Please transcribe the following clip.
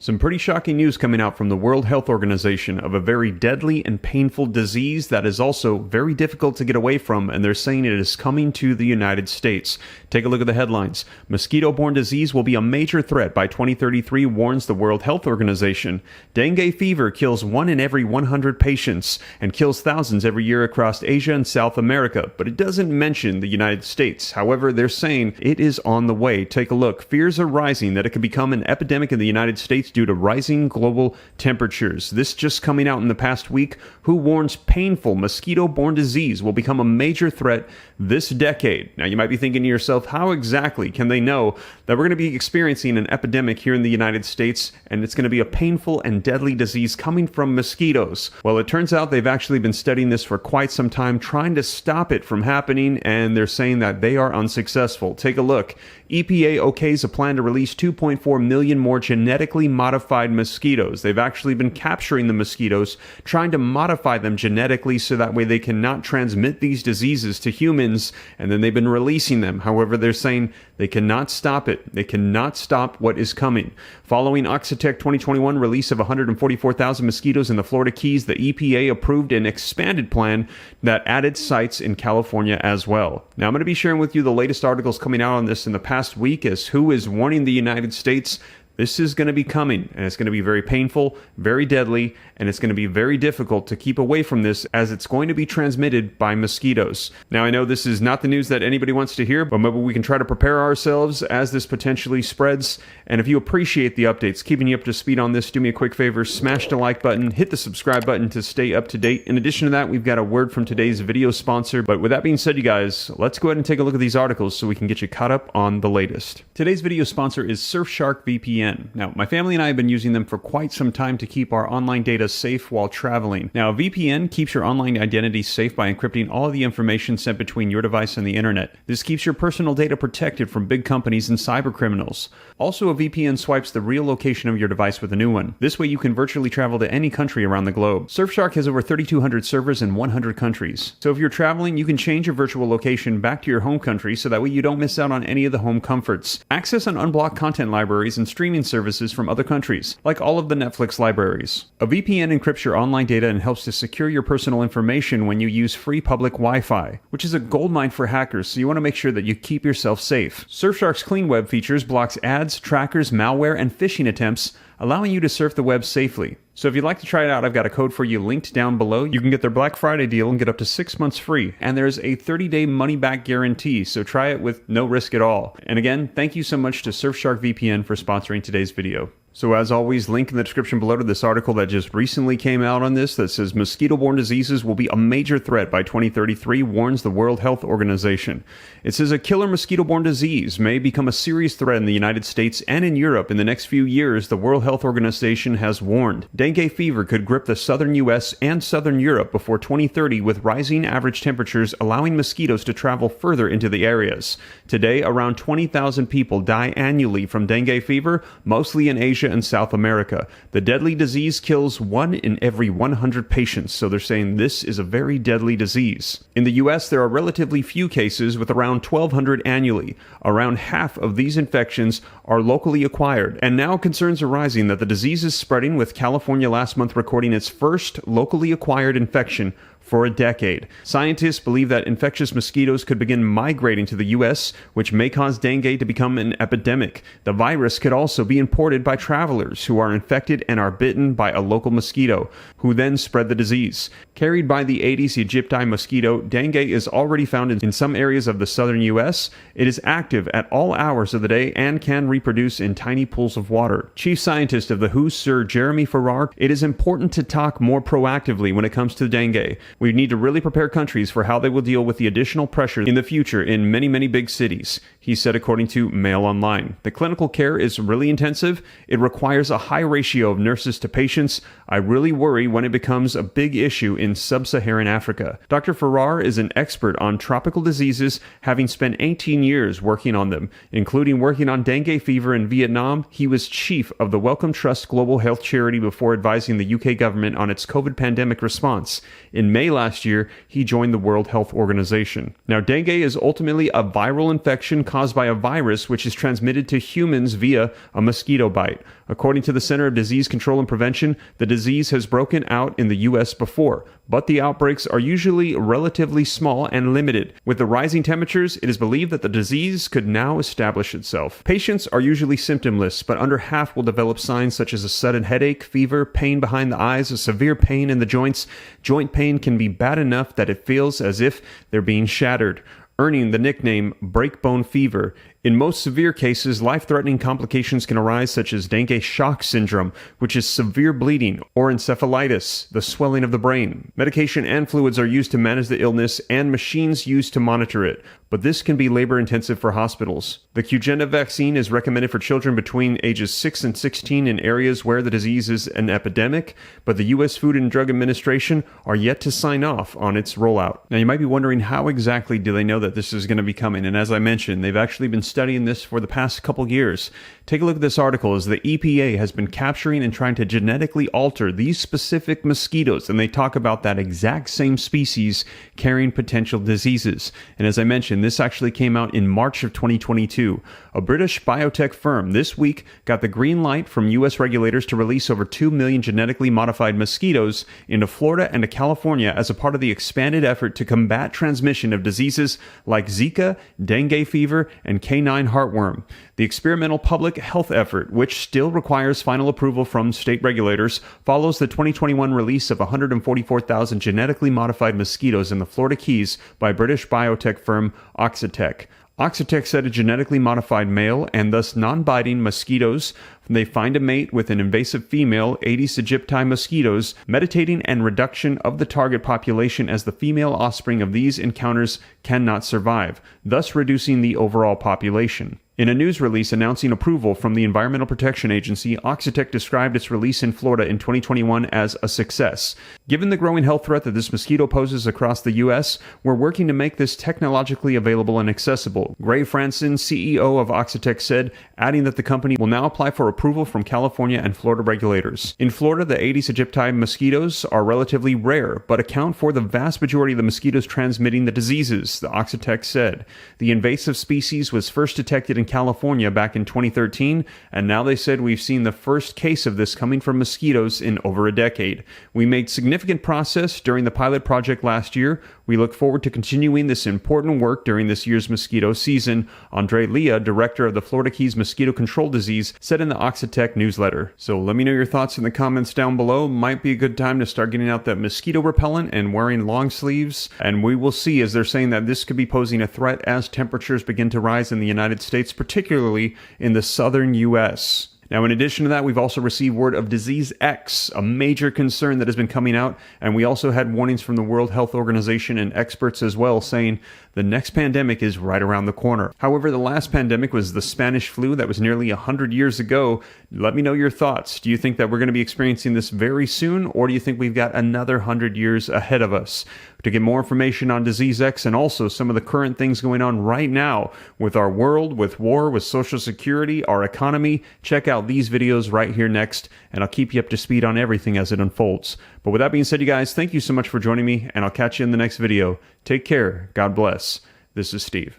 Some pretty shocking news coming out from the World Health Organization of a very deadly and painful disease that is also very difficult to get away from, and they're saying it is coming to the United States. Take a look at the headlines. Mosquito-borne disease will be a major threat by 2033, warns the World Health Organization. Dengue fever kills 1 in every 100 patients and kills thousands every year across Asia and South America, but it doesn't mention the United States. However, they're saying it is on the way. Take a look. Fears are rising that it could become an epidemic in the United States due to rising global temperatures. This just coming out in the past week. WHO warns painful mosquito-borne disease will become a major threat this decade. Now, you might be thinking to yourself, how exactly can they know that we're going to be experiencing an epidemic here in the United States, and it's going to be a painful and deadly disease coming from mosquitoes? Well, it turns out they've actually been studying this for quite some time, trying to stop it from happening, and they're saying that they are unsuccessful. Take a look. EPA okays a plan to release 2.4 million more genetically modified mosquitoes. They've actually been capturing the mosquitoes, trying to modify them genetically so that way they cannot transmit these diseases to humans, and then they've been releasing them. However, they're saying they cannot stop it. They cannot stop what is coming. Following Oxitec 2021 release of 144,000 mosquitoes in the Florida Keys, the EPA approved an expanded plan that added sites in California as well. Now, I'm going to be sharing with you the latest articles coming out on this in the past week, as WHO is warning the United States this is going to be coming, and it's going to be very painful, very deadly, and it's going to be very difficult to keep away from this, as it's going to be transmitted by mosquitoes. Now, I know this is not the news that anybody wants to hear, but maybe we can try to prepare ourselves as this potentially spreads. And if you appreciate the updates, keeping you up to speed on this, do me a quick favor, smash the like button, hit the subscribe button to stay up to date. In addition to that, we've got a word from today's video sponsor. But with that being said, you guys, let's go ahead and take a look at these articles so we can get you caught up on the latest. Today's video sponsor is Surfshark VPN. Now, my family and I have been using them for quite some time to keep our online data safe while traveling. Now, a VPN keeps your online identity safe by encrypting all of the information sent between your device and the internet. This keeps your personal data protected from big companies and cyber criminals. Also, a VPN swipes the real location of your device with a new one. This way you can virtually travel to any country around the globe. Surfshark has over 3,200 servers in 100 countries. So if you're traveling, you can change your virtual location back to your home country so that way you don't miss out on any of the home comforts. Access and unblock content libraries and streaming services from other countries, like all of the Netflix libraries. A VPN encrypts your online data and helps to secure your personal information when you use free public Wi-Fi, which is a goldmine for hackers, so you want to make sure that you keep yourself safe. Surfshark's Clean Web features blocks ads, trackers, malware, and phishing attempts, allowing you to surf the web safely. So if you'd like to try it out, I've got a code for you linked down below. You can get their Black Friday deal and get up to 6 months free. And there's a 30-day money-back guarantee, so try it with no risk at all. And again, thank you so much to Surfshark VPN for sponsoring today's video. So as always, link in the description below to this article that just recently came out on this that says mosquito-borne diseases will be a major threat by 2033, warns the World Health Organization. It says a killer mosquito-borne disease may become a serious threat in the United States and in Europe in the next few years, the World Health Organization has warned. Dengue fever could grip the southern U.S. and southern Europe before 2030, with rising average temperatures allowing mosquitoes to travel further into the areas. Today, around 20,000 people die annually from dengue fever, mostly in Asia and South America. The deadly disease kills 1 in every 100 patients, so they're saying this is a very deadly disease. In the U.S., there are relatively few cases, with around 1,200 annually. Around half of these infections are locally acquired, and now concerns are rising that the disease is spreading, with California last month recording its first locally acquired infection for a decade. Scientists believe that infectious mosquitoes could begin migrating to the U.S., which may cause dengue to become an epidemic. The virus could also be imported by travelers who are infected and are bitten by a local mosquito, who then spread the disease. Carried by the Aedes aegypti mosquito, dengue is already found in some areas of the southern U.S. It is active at all hours of the day and can reproduce in tiny pools of water. Chief scientist of the WHO, Sir Jeremy Farrar, it is important to talk more proactively when it comes to dengue. We need to really prepare countries for how they will deal with the additional pressure in the future in many, many big cities, he said, according to Mail Online. The clinical care is really intensive. It requires a high ratio of nurses to patients. I really worry when it becomes a big issue in sub-Saharan Africa. Dr. Farrar is an expert on tropical diseases, having spent 18 years working on them, including working on dengue fever in Vietnam. He was chief of the Wellcome Trust Global Health Charity before advising the UK government on its COVID pandemic response. In May last year, he joined the World Health Organization. Now, dengue is ultimately a viral infection caused by a virus which is transmitted to humans via a mosquito bite. According to the Center of Disease Control and Prevention, the disease has broken out in the U.S. before, but the outbreaks are usually relatively small and limited. With the rising temperatures, it is believed that the disease could now establish itself. Patients are usually symptomless, but under half will develop signs such as a sudden headache, fever, pain behind the eyes, a severe pain in the joints. Joint pain can be bad enough that it feels as if they're being shattered, earning the nickname breakbone fever. In most severe cases, life-threatening complications can arise such as dengue shock syndrome, which is severe bleeding, or encephalitis, the swelling of the brain. Medication and fluids are used to manage the illness and machines used to monitor it, but this can be labor-intensive for hospitals. The Qgenda vaccine is recommended for children between ages 6 and 16 in areas where the disease is an epidemic, but the U.S. Food and Drug Administration are yet to sign off on its rollout. Now, you might be wondering how exactly do they know that this is going to be coming, and as I mentioned, they've actually been studying this for the past couple years. Take a look at this article as the EPA has been capturing and trying to genetically alter these specific mosquitoes, and they talk about that exact same species carrying potential diseases. And as I mentioned, this actually came out in March of 2022. A British biotech firm this week got the green light from U.S. regulators to release over 2 million genetically modified mosquitoes into Florida and to California as a part of the expanded effort to combat transmission of diseases like Zika, dengue fever, and canine heartworm. The experimental public health effort, which still requires final approval from state regulators, follows the 2021 release of 144,000 genetically modified mosquitoes in the Florida Keys by British biotech firm Oxitec. Oxitec said a genetically modified male and thus non-biting mosquitoes. They find a mate with an invasive female Aedes aegypti mosquitoes, metating and reduction of the target population as the female offspring of these encounters cannot survive, thus reducing the overall population. In a news release announcing approval from the Environmental Protection Agency, Oxitec described its release in Florida in 2021 as a success. Given the growing health threat that this mosquito poses across the U.S., we're working to make this technologically available and accessible. Gray Franson, CEO of Oxitec, said, adding that the company will now apply for approval from California and Florida regulators. In Florida, the Aedes aegypti mosquitoes are relatively rare, but account for the vast majority of the mosquitoes transmitting the diseases, the Oxitec said. The invasive species was first detected in California back in 2013, and now they said we've seen the first case of this coming from mosquitoes in over a decade. We made significant progress during the pilot project last year. We look forward to continuing this important work during this year's mosquito season, Andre Leah, director of the Florida Keys Mosquito Control Disease, said in the Oxitec newsletter. So let me know your thoughts in the comments down below. Might be a good time to start getting out that mosquito repellent and wearing long sleeves, and we will see, as they're saying that this could be posing a threat as temperatures begin to rise in the United States, particularly in the southern U.S. Now, in addition to that, we've also received word of Disease X, a major concern that has been coming out, and we also had warnings from the World Health Organization and experts as well saying the next pandemic is right around the corner. However, the last pandemic was the Spanish flu that was nearly 100 years ago. Let me know your thoughts. Do you think that we're going to be experiencing this very soon, or do you think we've got another 100 years ahead of us? To get more information on Disease X and also some of the current things going on right now with our world, with war, with Social Security, our economy, check out these videos right here next, and I'll keep you up to speed on everything as it unfolds. But with that being said, you guys, thank you so much for joining me, and I'll catch you in the next video. Take care. God bless. This is Steve.